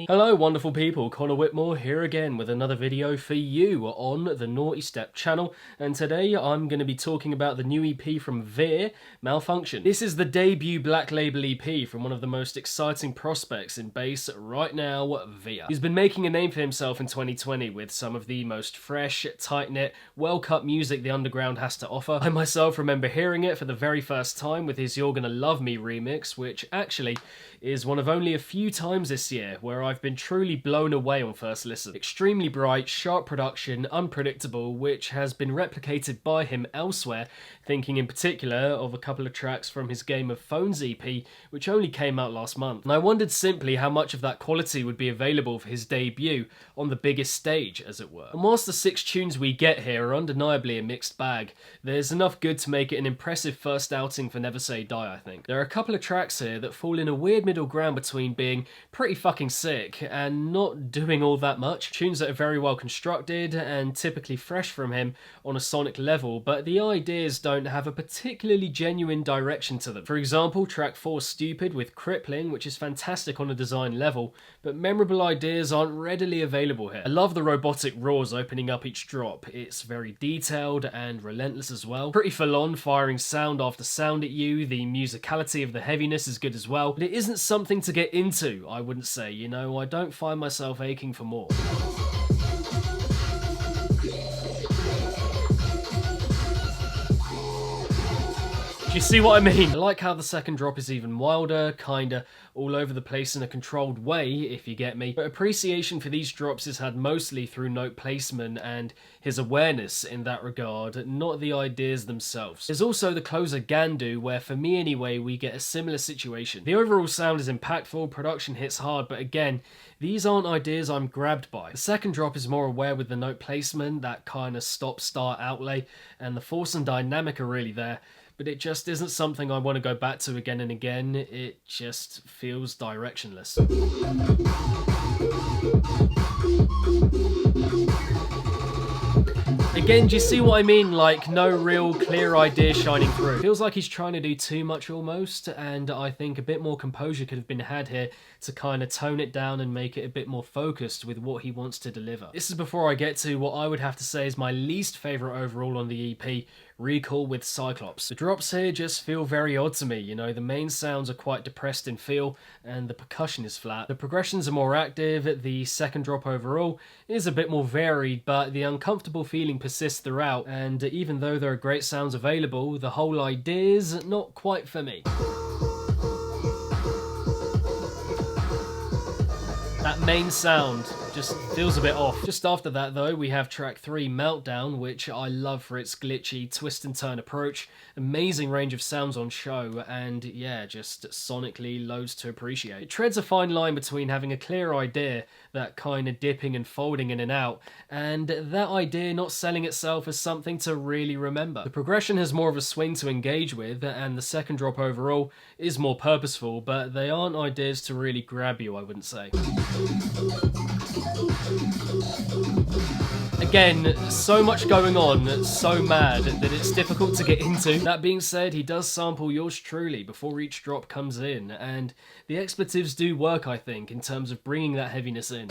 Hello wonderful people, Connor Whitmore here again with another video for you on the Nawtystep channel, and today I'm going to be talking about the new EP from Veer, Malfunction. This is the debut black label EP from one of the most exciting prospects in bass right now, Veer. He's been making a name for himself in 2020 with some of the most fresh, tight-knit, well-cut music the underground has to offer. I myself remember hearing it for the very first time with his You're Gonna Love Me remix, which actually is one of only a few times this year where I've been truly blown away on first listen. Extremely bright, sharp production, unpredictable, which has been replicated by him elsewhere, thinking in particular of a couple of tracks from his Game of Phones EP, which only came out last month. And I wondered simply how much of that quality would be available for his debut on the biggest stage, as it were. And whilst the 6 tunes we get here are undeniably a mixed bag, there's enough good to make it an impressive first outing for Never Say Die, I think. There are a couple of tracks here that fall in a weird middle ground between being pretty fucking sick and not doing all that much. Tunes that are very well constructed and typically fresh from him on a sonic level, but the ideas don't have a particularly genuine direction to them. For example, track 4 Stupid with Crippling, which is fantastic on a design level, but memorable ideas aren't readily available here. I love the robotic roars opening up each drop. It's very detailed and relentless as well. Pretty full on, firing sound after sound at you. The musicality of the heaviness is good as well, but it isn't something to get into, I wouldn't say, you know. I don't find myself aching for more. Do you see what I mean? I like how the second drop is even wilder, kinda all over the place in a controlled way, if you get me. But appreciation for these drops is had mostly through note placement and his awareness in that regard, not the ideas themselves. There's also the closer Gandu, where for me anyway, we get a similar situation. The overall sound is impactful, production hits hard, but again, these aren't ideas I'm grabbed by. The second drop is more aware with the note placement, that kind of stop-start outlay, and the force and dynamic are really there. But it just isn't something I want to go back to again and again. It just feels directionless. Again, do you see what I mean? Like, no real clear idea shining through. Feels like he's trying to do too much almost, and I think a bit more composure could have been had here to kind of tone it down and make it a bit more focused with what he wants to deliver. This is before I get to what I would have to say is my least favourite overall on the EP, Recall with Cyclops. The drops here just feel very odd to me, you know. The main sounds are quite depressed in feel, and the percussion is flat. The progressions are more active, the second drop overall is a bit more varied, but the uncomfortable feeling persists throughout, and even though there are great sounds available, the whole idea's not quite for me. That main sound just feels a bit off. Just after that though, we have track 3 Meltdown, which I love for its glitchy twist and turn approach, amazing range of sounds on show, and yeah, just sonically loads to appreciate. It treads a fine line between having a clear idea, that kind of dipping and folding in and out, and that idea not selling itself as something to really remember. The progression has more of a swing to engage with, and the second drop overall is more purposeful, but they aren't ideas to really grab you, I wouldn't say. Again, so much going on, so mad that it's difficult to get into. That being said, he does sample yours truly before each drop comes in, and the expletives do work, I think, in terms of bringing that heaviness in.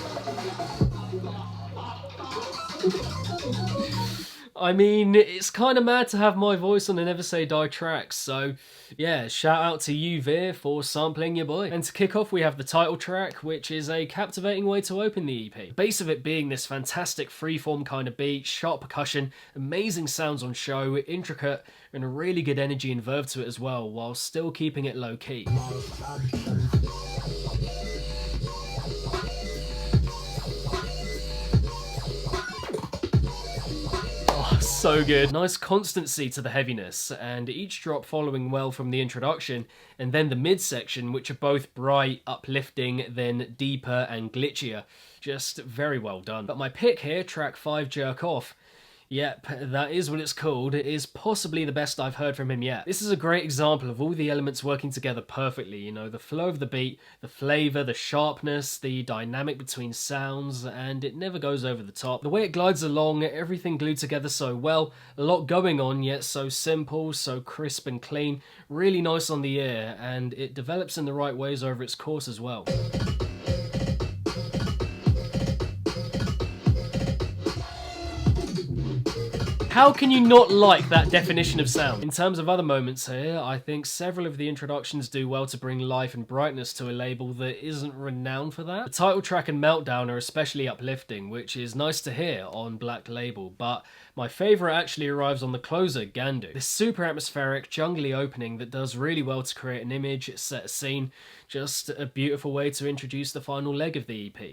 I mean, it's kind of mad to have my voice on the Never Say Die tracks, so yeah, shout out to you, Veer, for sampling your boy. And to kick off, we have the title track, which is a captivating way to open the EP. The base of it being this fantastic freeform kind of beat, sharp percussion, amazing sounds on show, intricate, and a really good energy and verve to it as well, while still keeping it low-key. So good. Nice constancy to the heaviness, and each drop following well from the introduction, and then the midsection, which are both bright, uplifting, then deeper and glitchier. Just very well done. But my pick here, track 5 Jerk Off, yep, that is what it's called. It is possibly the best I've heard from him yet. This is a great example of all the elements working together perfectly, you know, the flow of the beat, the flavour, the sharpness, the dynamic between sounds, and it never goes over the top. The way it glides along, everything glued together so well, a lot going on, yet so simple, so crisp and clean, really nice on the ear, and it develops in the right ways over its course as well. How can you not like that definition of sound? In terms of other moments here, I think several of the introductions do well to bring life and brightness to a label that isn't renowned for that. The title track and Meltdown are especially uplifting, which is nice to hear on Black Label, but my favourite actually arrives on the closer, Gandu. This super atmospheric, jungly opening that does really well to create an image, set a scene, just a beautiful way to introduce the final leg of the EP.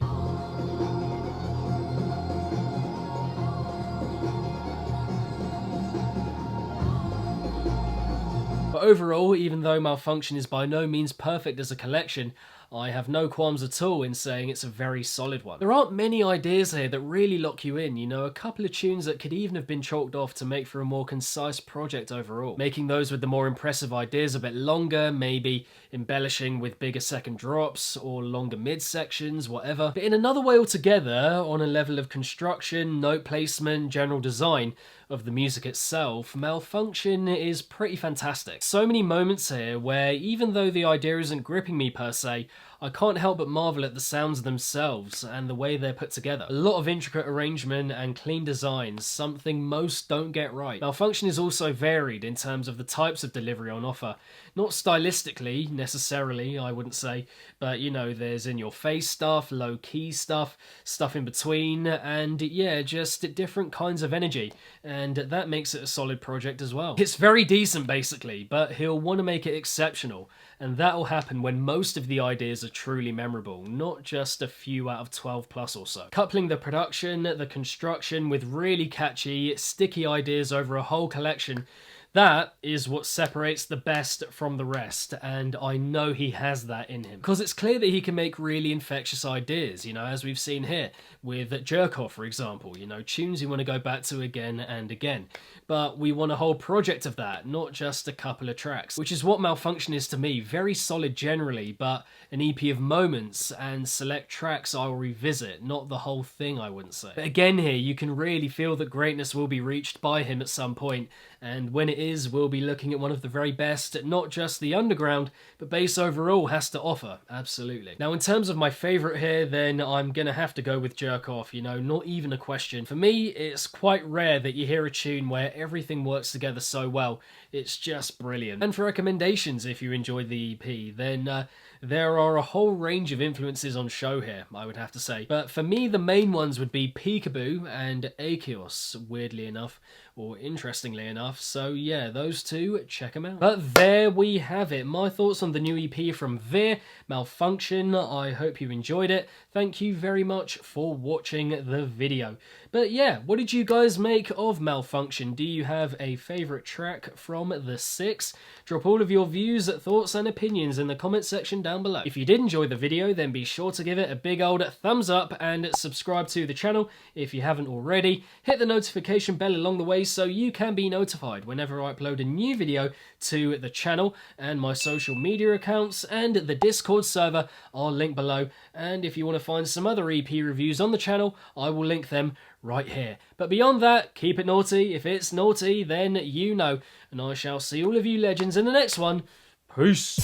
But overall, even though Malfunction is by no means perfect as a collection, I have no qualms at all in saying it's a very solid one. There aren't many ideas here that really lock you in, you know, a couple of tunes that could even have been chalked off to make for a more concise project overall. Making those with the more impressive ideas a bit longer, maybe embellishing with bigger second drops or longer mid sections, whatever. But in another way altogether, on a level of construction, note placement, general design of the music itself, Malfunction is pretty fantastic. So many moments here where even though the idea isn't gripping me per se, I can't help but marvel at the sounds themselves and the way they're put together. A lot of intricate arrangement and clean designs, something most don't get right. Malfunction is also varied in terms of the types of delivery on offer. Not stylistically, necessarily, I wouldn't say, but you know, there's in-your-face stuff, low-key stuff, stuff in between, and yeah, just different kinds of energy, and that makes it a solid project as well. It's very decent, basically, but he'll want to make it exceptional, and that'll happen when most of the ideas are truly memorable, not just a few out of 12 plus or so. Coupling the production, the construction with really catchy, sticky ideas over a whole collection, that is what separates the best from the rest, and I know he has that in him. Because it's clear that he can make really infectious ideas, you know, as we've seen here, with Jerk Off, for example, you know, tunes you want to go back to again and again. But we want a whole project of that, not just a couple of tracks, which is what Malfunction is to me. Very solid generally, but an EP of moments and select tracks I'll revisit, not the whole thing, I wouldn't say. But again here, you can really feel that greatness will be reached by him at some point, and when it is, we'll be looking at one of the very best, not just the underground, but bass overall has to offer, absolutely. Now in terms of my favourite here, then I'm gonna have to go with Jerk Off, you know, not even a question. For me, it's quite rare that you hear a tune where everything works together so well, it's just brilliant. And for recommendations, if you enjoyed the EP, then there are a whole range of influences on show here, I would have to say. But for me, the main ones would be Peekaboo and Achios, weirdly enough, or interestingly enough. So yeah, those two, check them out. But there we have it. My thoughts on the new EP from Veer, Malfunction. I hope you enjoyed it. Thank you very much for watching the video. But yeah, what did you guys make of Malfunction? Do you have a favourite track from the 6? Drop all of your views, thoughts and opinions in the comment section down below. If you did enjoy the video, then be sure to give it a big old thumbs up and subscribe to the channel if you haven't already. Hit the notification bell along the way so you can be notified whenever I upload a new video to the channel, and my social media accounts and the Discord server are linked below. And if you want to find some other EP reviews on the channel, I will link them right here. But beyond that, keep it naughty. If it's naughty, then you know. And I shall see all of you legends in the next one. Peace.